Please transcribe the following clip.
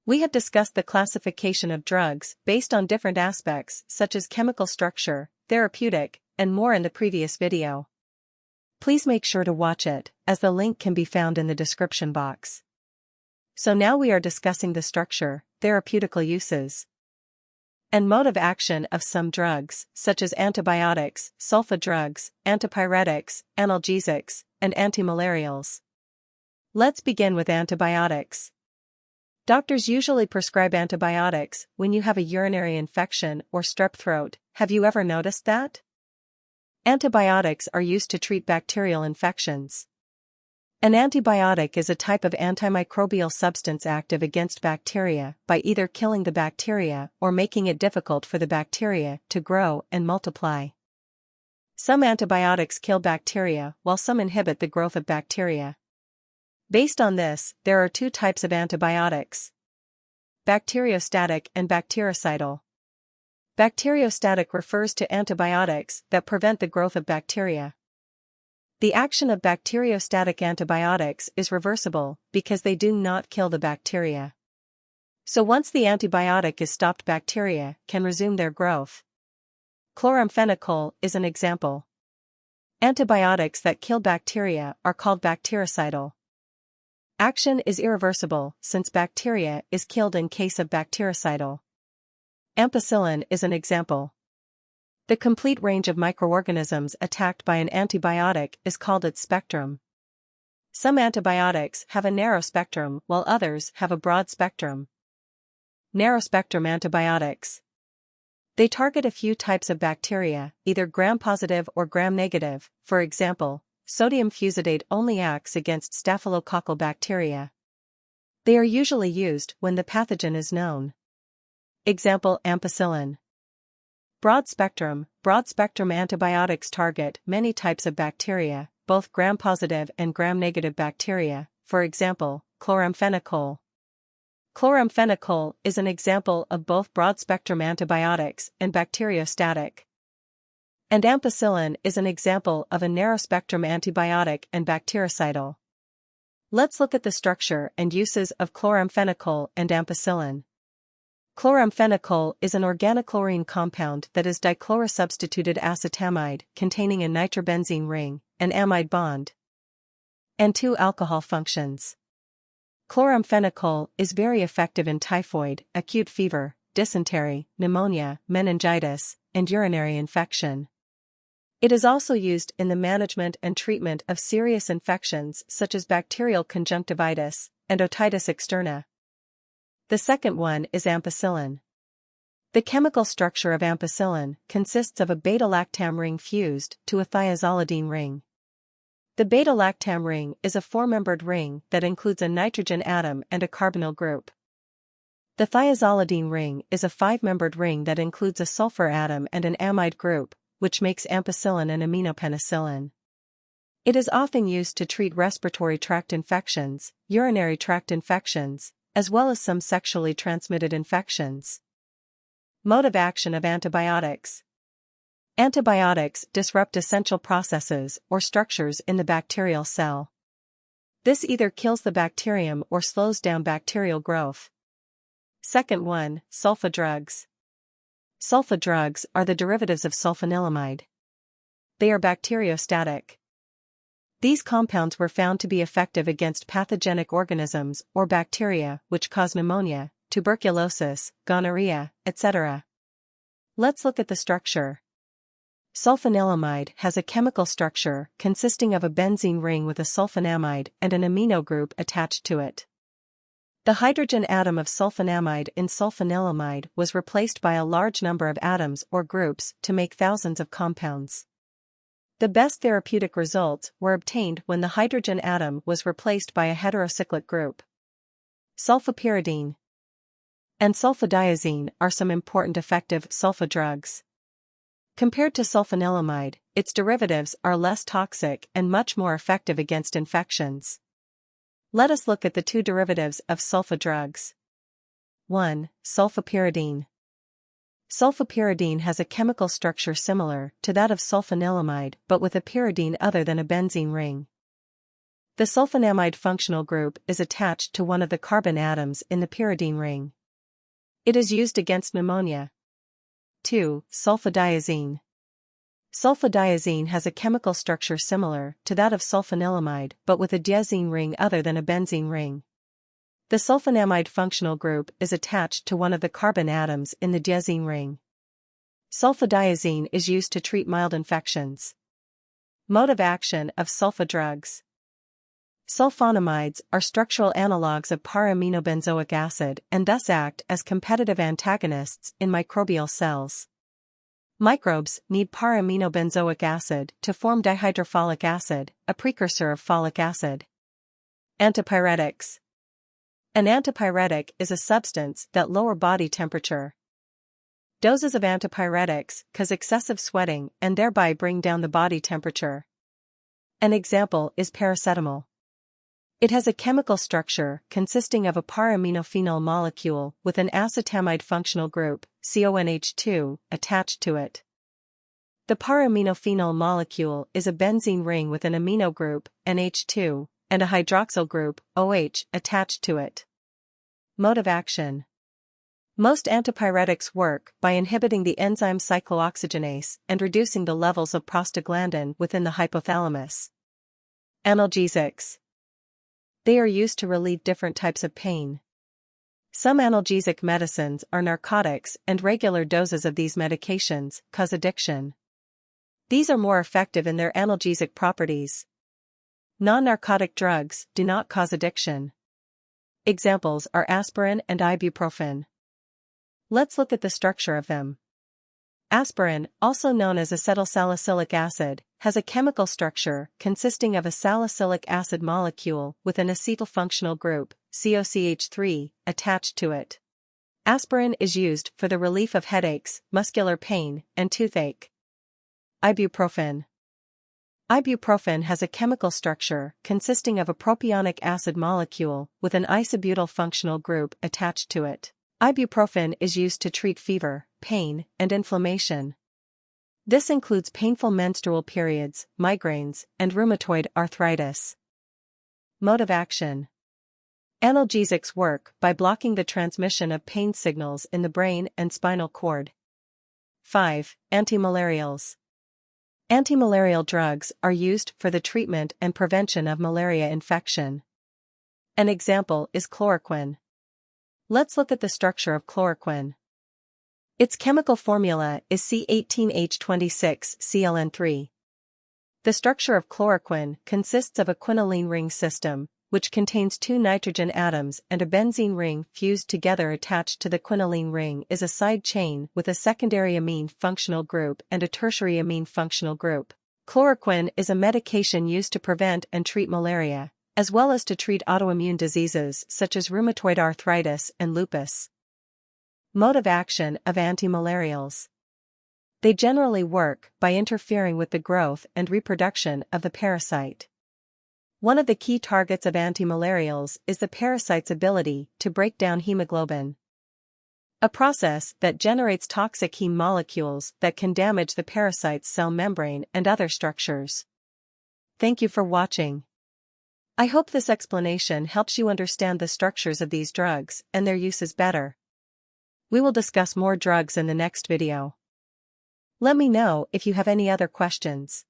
We have discussed the classification of drugs based on different aspects such as chemical structure, therapeutic, and more in the previous video. Please make sure to watch it, as the link can be found in the description box. So now we are discussing the structure, therapeutical uses, and mode of action of some drugs, such as antibiotics, sulfa drugs, antipyretics, analgesics, and antimalarials. Let's begin with antibiotics. Doctors usually prescribe antibiotics when you have a urinary infection or strep throat. Have you ever noticed that? Antibiotics are used to treat bacterial infections. An antibiotic is a type of antimicrobial substance active against bacteria by either killing the bacteria or making it difficult for the bacteria to grow and multiply. Some antibiotics kill bacteria while some inhibit the growth of bacteria. Based on this, there are two types of antibiotics: bacteriostatic and bactericidal. Bacteriostatic refers to antibiotics that prevent the growth of bacteria. The action of bacteriostatic antibiotics is reversible because they do not kill the bacteria. So once the antibiotic is stopped, bacteria can resume their growth. Chloramphenicol is an example. Antibiotics that kill bacteria are called bactericidal. Action is irreversible since bacteria is killed in case of bactericidal. Ampicillin is an example. The complete range of microorganisms attacked by an antibiotic is called its spectrum. Some antibiotics have a narrow spectrum while others have a broad spectrum. Narrow-spectrum antibiotics. They target a few types of bacteria, either gram-positive or gram-negative. For example, sodium fusidate only acts against staphylococcal bacteria. They are usually used when the pathogen is known. Example: ampicillin. Broad-spectrum antibiotics target many types of bacteria, both gram-positive and gram-negative bacteria, for example, chloramphenicol. Chloramphenicol is an example of both broad-spectrum antibiotics and bacteriostatic. And ampicillin is an example of a narrow-spectrum antibiotic and bactericidal. Let's look at the structure and uses of chloramphenicol and ampicillin. Chloramphenicol is an organochlorine compound that is dichlorosubstituted acetamide containing a nitrobenzene ring, an amide bond, and two alcohol functions. Chloramphenicol is very effective in typhoid, acute fever, dysentery, pneumonia, meningitis, and urinary infection. It is also used in the management and treatment of serious infections such as bacterial conjunctivitis and otitis externa. The second one is ampicillin. The chemical structure of ampicillin consists of a beta-lactam ring fused to a thiazolidine ring. The beta-lactam ring is a four-membered ring that includes a nitrogen atom and a carbonyl group. The thiazolidine ring is a five-membered ring that includes a sulfur atom and an amide group, which makes ampicillin an aminopenicillin. It is often used to treat respiratory tract infections, urinary tract infections, as well as some sexually transmitted infections. Mode of action of antibiotics. Antibiotics disrupt essential processes or structures in the bacterial cell. This either kills the bacterium or slows down bacterial growth. Second one, sulfa drugs. Sulfa drugs are the derivatives of sulphanilamide. They are bacteriostatic. These compounds were found to be effective against pathogenic organisms or bacteria which cause pneumonia, tuberculosis, gonorrhea, etc. Let's look at the structure. Sulphanilamide has a chemical structure consisting of a benzene ring with a sulfonamide and an amino group attached to it. The hydrogen atom of sulfonamide in sulphanilamide was replaced by a large number of atoms or groups to make thousands of compounds. The best therapeutic results were obtained when the hydrogen atom was replaced by a heterocyclic group. Sulphapyridine and sulfadiazine are some important effective sulfa drugs. Compared to sulphanilamide, its derivatives are less toxic and much more effective against infections. Let us look at the two derivatives of sulfa drugs. 1. Sulphapyridine. Sulphapyridine has a chemical structure similar to that of sulphanilamide but with a pyridine other than a benzene ring. The sulfonamide functional group is attached to one of the carbon atoms in the pyridine ring. It is used against pneumonia. 2. Sulfadiazine. Sulfadiazine has a chemical structure similar to that of sulphanilamide but with a diazine ring other than a benzene ring. The sulfonamide functional group is attached to one of the carbon atoms in the diazine ring. Sulfadiazine is used to treat mild infections. Mode of action of sulfa drugs. Sulfonamides are structural analogues of para-aminobenzoic acid and thus act as competitive antagonists in microbial cells. Microbes need para-aminobenzoic acid to form dihydrofolic acid, a precursor of folic acid. Antipyretics. An antipyretic is a substance that lower body temperature. Doses of antipyretics cause excessive sweating and thereby bring down the body temperature. An example is paracetamol. It has a chemical structure consisting of a para-aminophenol molecule with an acetamide functional group, CONH2, attached to it. The para-aminophenol molecule is a benzene ring with an amino group, NH2, and a hydroxyl group, OH, attached to it. Mode of action. Most antipyretics work by inhibiting the enzyme cyclooxygenase and reducing the levels of prostaglandin within the hypothalamus. Analgesics. They are used to relieve different types of pain. Some analgesic medicines are narcotics and regular doses of these medications cause addiction. These are more effective in their analgesic properties. Non-narcotic drugs do not cause addiction. Examples are aspirin and ibuprofen. Let's look at the structure of them. Aspirin, also known as acetylsalicylic acid, has a chemical structure consisting of a salicylic acid molecule with an acetyl functional group, COCH3, attached to it. Aspirin is used for the relief of headaches, muscular pain, and toothache. Ibuprofen. Ibuprofen has a chemical structure consisting of a propionic acid molecule with an isobutyl functional group attached to it. Ibuprofen is used to treat fever, pain, and inflammation. This includes painful menstrual periods, migraines, and rheumatoid arthritis. Mode of action. Analgesics work by blocking the transmission of pain signals in the brain and spinal cord. 5. Antimalarials. Antimalarial drugs are used for the treatment and prevention of malaria infection. An example is chloroquine. Let's look at the structure of chloroquine. Its chemical formula is C18H26Cln3. The structure of chloroquine consists of a quinoline ring system, which contains two nitrogen atoms and a benzene ring fused together. Attached to the quinoline ring is a side chain with a secondary amine functional group and a tertiary amine functional group. Chloroquine is a medication used to prevent and treat malaria, as well as to treat autoimmune diseases such as rheumatoid arthritis and lupus. Mode of action of antimalarials. They generally work by interfering with the growth and reproduction of the parasite. One of the key targets of antimalarials is the parasite's ability to break down hemoglobin, a process that generates toxic heme molecules that can damage the parasite's cell membrane and other structures. Thank you for watching. I hope this explanation helps you understand the structures of these drugs and their uses better. We will discuss more drugs in the next video. Let me know if you have any other questions.